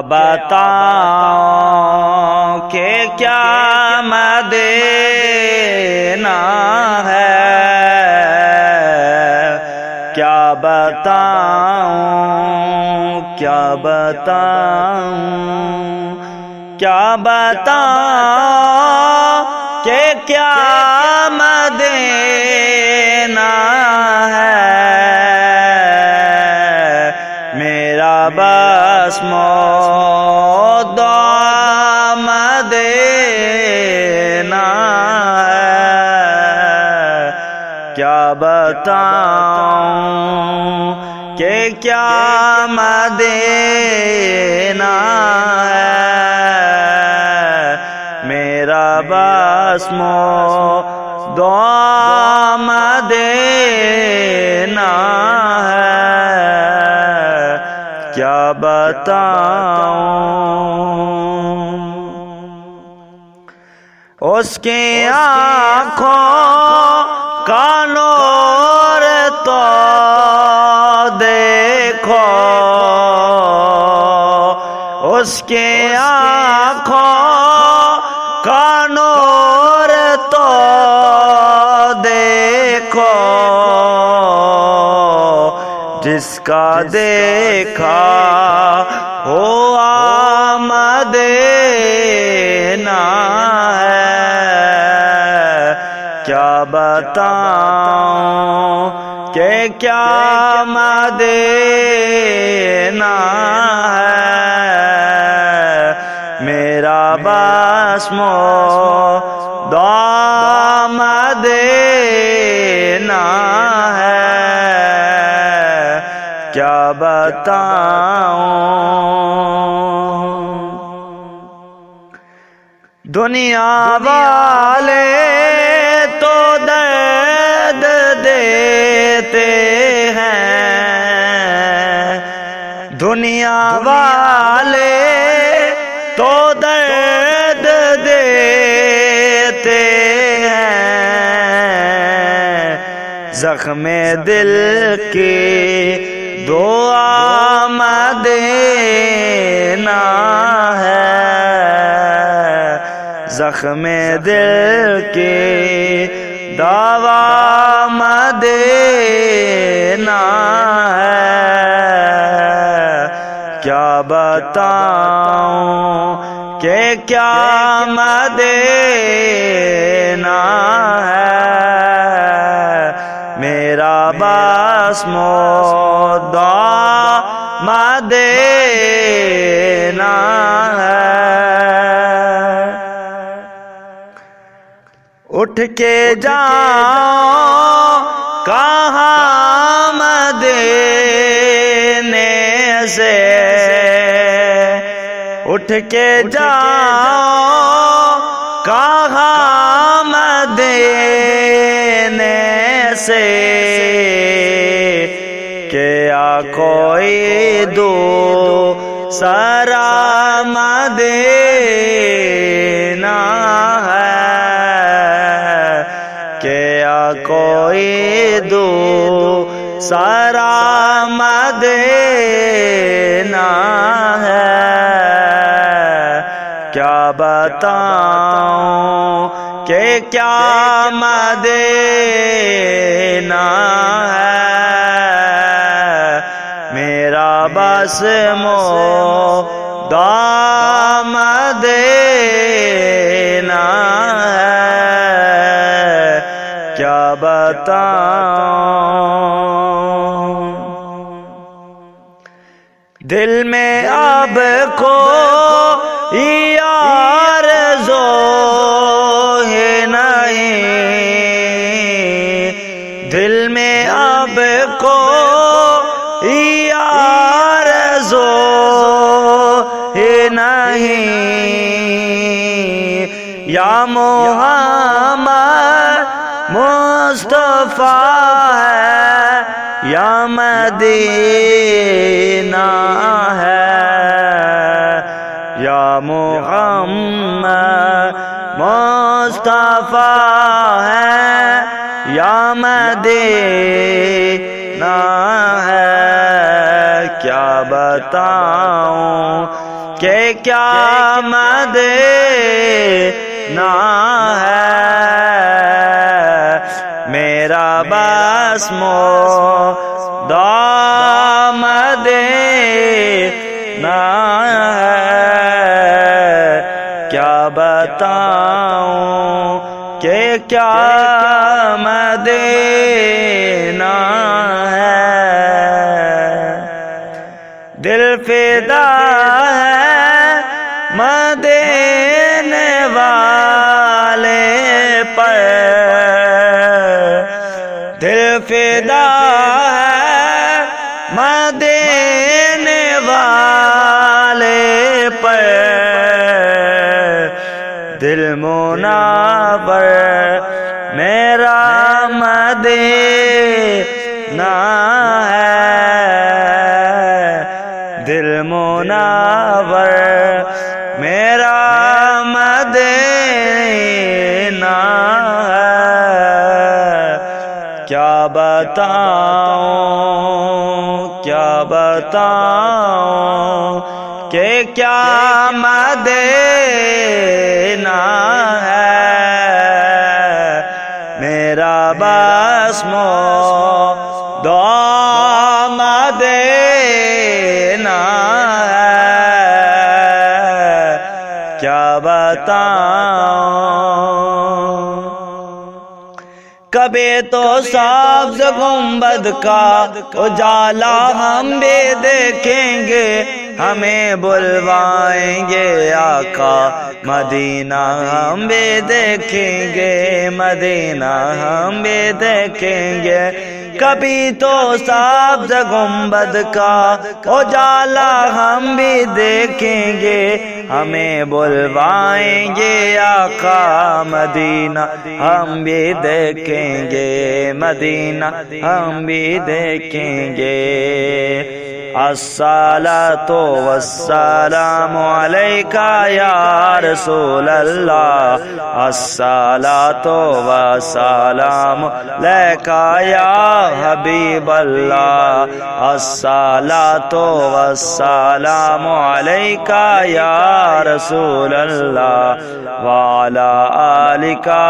بتاؤں کہ کیا مدینہ ہے، کیا بتاؤں، کیا بتاؤں، کیا بتاؤں کہ کیا مدینہ ہے، میرا بس موضوع مدینہ ہے، کیا بتاؤں کہ کیا مدینہ ہے، میرا بس موضوع مدینہ ہے، کیا بتاؤں۔ اس کی آنکھوں کا نور تو دیکھو، اس کی آنکھوں کا نور تو دیکھو، جس کا دیکھا ہوا مدینہ ہے، کیا بتاؤں کہ کیا مدینہ ہے، میرا بس موضوع مدینہ ہے، کیا بتاؤں۔ دنیا والے تو درد دیتے ہیں، دنیا والے تو درد دیتے ہیں، زخم دل کی دعا مدینہ ہے، زخم دل کی دوا مدینہ ہے، کیا بتاؤں کہ کیا مدینہ ہے، میرا بس موضوع مدینہ ہے، اٹھ کے جاؤں کہاں مدینے سے، اٹھ کے جاؤں کہاں مدینے سے، کیا کوئی دوسرا مدینہ ہے، کیا کوئی دوسرا مدینہ ہے، کیا بتاؤں کہ کیا مدینہ ہے، میرا بس موضوع مدینہ ہے، کیا بتاؤں۔ دل میں اب کوئی آرزو ہے نہیں، دل میں اب کوئی آرزو ہے نہیں، یا محمد مصطفیٰ ہے، یا مدینہ ہے، یا محمد مصطفیٰ ہے، یا مدینہ ہے، کیا بتاؤں کہ کیا مدینہ ہے، میرا بس مدعا مدینہ ہے، کیا بتاؤں کہ کیا مدینہ ہے، دل فدا ہے مدینے والے پر، دل فدا ہے مدینے والے پر، دل منور میرا مدینہ ہے، دل منور میرا مدینہ ہے، کیا بتاؤں کیا بتاؤں کہ کیا مدینہ ہے، میرا بس مدعا مدینہ ہے، کیا بتاؤں، کبھی تو سبز گنبد کا اجالا ہم بھی دیکھیں گے، ہمیں بلوائیں گے آقا مدینہ ہم بھی دیکھیں گے، مدینہ ہم بھی دیکھیں گے، کبھی تو سبز گنبد کا اجالا ہم بھی دیکھیں گے، ہمیں بلوائیں گے آقا مدینہ ہم بھی دیکھیں گے، مدینہ ہم بھی دیکھیں گے، الصلاۃ والسلام علیکہ یا رسول اللہ، الصلاۃ والسلام علیکہ یا حبیب اللہ، الصلاۃ والسلام علیکہ یا رسول اللہ، وعلی آلکہ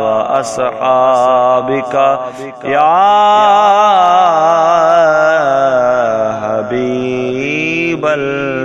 واصحابکہ یا حبیب اللہ۔